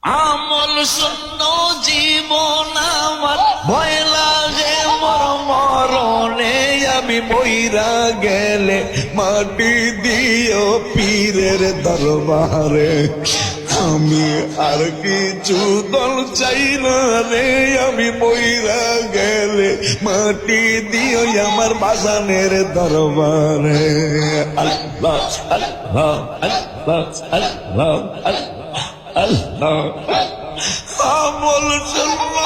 আমল শূন্য জীবন আমার, ভয় লাগে মর মরণে। আমি মইরা গেলে মাটি দিও পীরের দরবারে। আমি আর কিছু দল চাই না রে, আমি মইরা গেলে মাটি দিও আমার বাজানের দরবারে। আল্লাহ আল্লাহ আল্লাহ আল্লাহ আল্লাহ। আমল শূন্য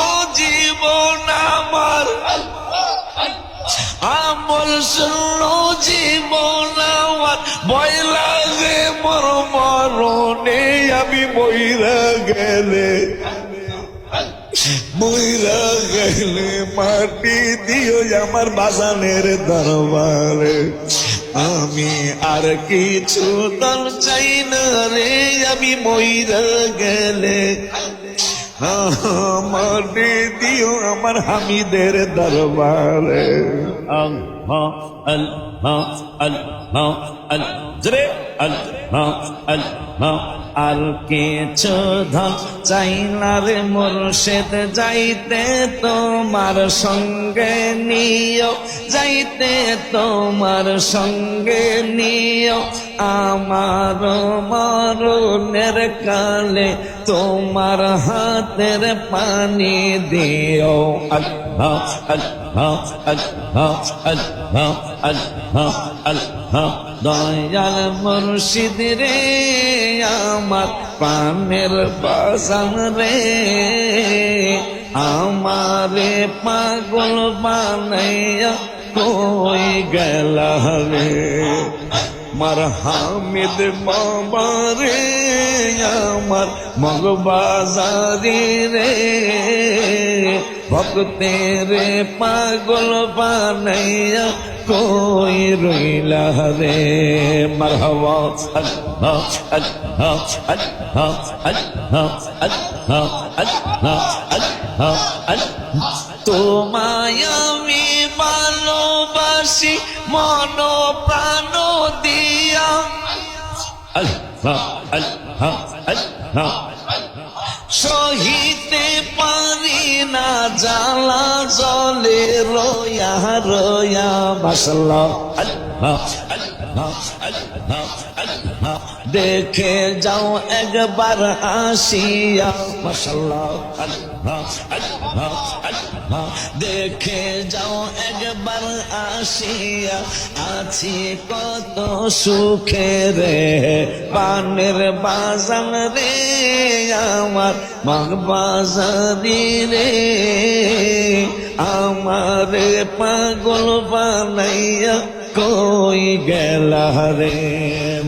জীবন আমার, আমল শূন্য জীবন আমার, ভয় লাগে মর মরণে। আমি মইরা গেলে, মইরা গেলে মাটি দিও আমার বাজানের দরবারে। আমি আর কিছু দল চাই না রে, আমি মইরা গেলে মাটি দিও আমার হামিদের দরবারে। আল্লাহ আল্লাহ আল্লাহ আল্লাহ আল্লাহ আল্লাহ। আর কিছু ধন চাই না রে মুর্শিদ, যাইতে তোমার সঙ্গে নিও, যাইতে তোমার সঙ্গে নিও। আমার মরণের কালে তোমার হাতের পানি দিও। আল্লাহ আল্লাহ আল্লাহ আল্লাহ আল্লাহ আল্লাহ। দয়াল মুর্শিদ রে আমার প্রাণের বাজান রে, আমারে পাগল বানাইয়া কই গেলা রে। মার হামিদ বাবা রে আমার মগবাজারি রে, ভক্তের পাগল বানাইয়া কই রইলা রে। মারহাবা আল্লাহ আল্লাহ আল্লাহ আল্লাহ আল্লাহ আল্লাহ আল্লাহ আল্লাহ। তোমায় আমি ভালোবাসি মন প্রাণ দিয়া। আল্লাহ আল্লাহ আল্লাহ। সহিতে পারি না জ্বালা জলে রোয়া রোয়া মাশাআল্লাহ। আল্লাহ আল্লাহ আল্লাহ আল্লাহ। দেখে যাও একবার আসিয়া মাশাআল্লাহ। আল্লাহ আল্লাহ আল্লাহ। দেখে যাও একবার আসিয়া, আছি কত সুখে রে পানের বাজান রে আমার মগবাজারি রে। আমারে পাগল বানাইয়া কই গেলা রে।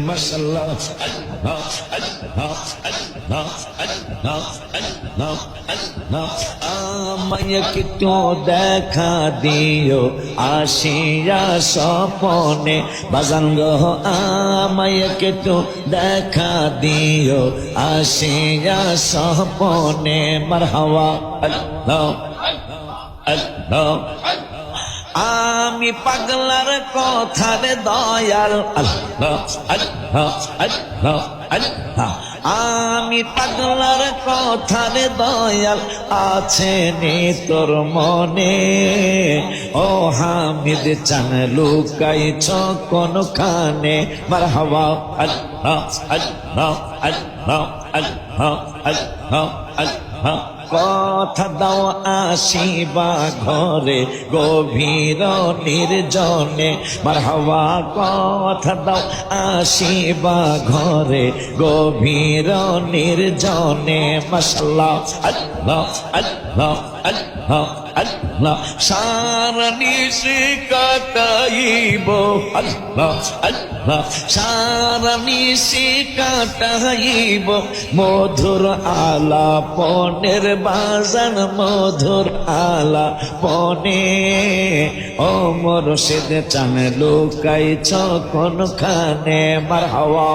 মাশাআল্লাহ আল্লাহ আল্লাহ আল্লাহ আল্লাহ আল্লাহ আল্লাহ। আমায় একটু দেখা দিও আসিয়া স্বপনে বাজান গো, আমায় একটু দেখা দিও আসিয়া স্বপনে। মারহাবা আল্লাহ আল্লাহ। আমি পাগলার কথারে দয়াল আল্লাহ আল্লাহ আল্লাহ আল্লাহ। আমি পাগলার কথারে দয়াল আছে নি তোর মনে। ও হামিদ চান লুকাইছ কোনখানে। মারহাবা আল্লাহ আল্লাহ আল্লাহ আল্লাহ আল্লাহ আল্লাহ। কথা দাও আসিবা ঘরে গভীর নির্জনে। মারহাবা কথা দাও আসিবা ঘরে গভীর নির্জনে। মাশাআল্লাহ আল্লাহ আল্লাহ আল্লাহ আল্লাহ। সারা নিশি কাটাইব আল্লাহ আল্লাহ, সারা নিশি কাটাইব মধুর আলাপনের বাজান মধুর আলাপনে। ও মুর্শিদ চান লুকাইছ কোনখানে। মারহাবা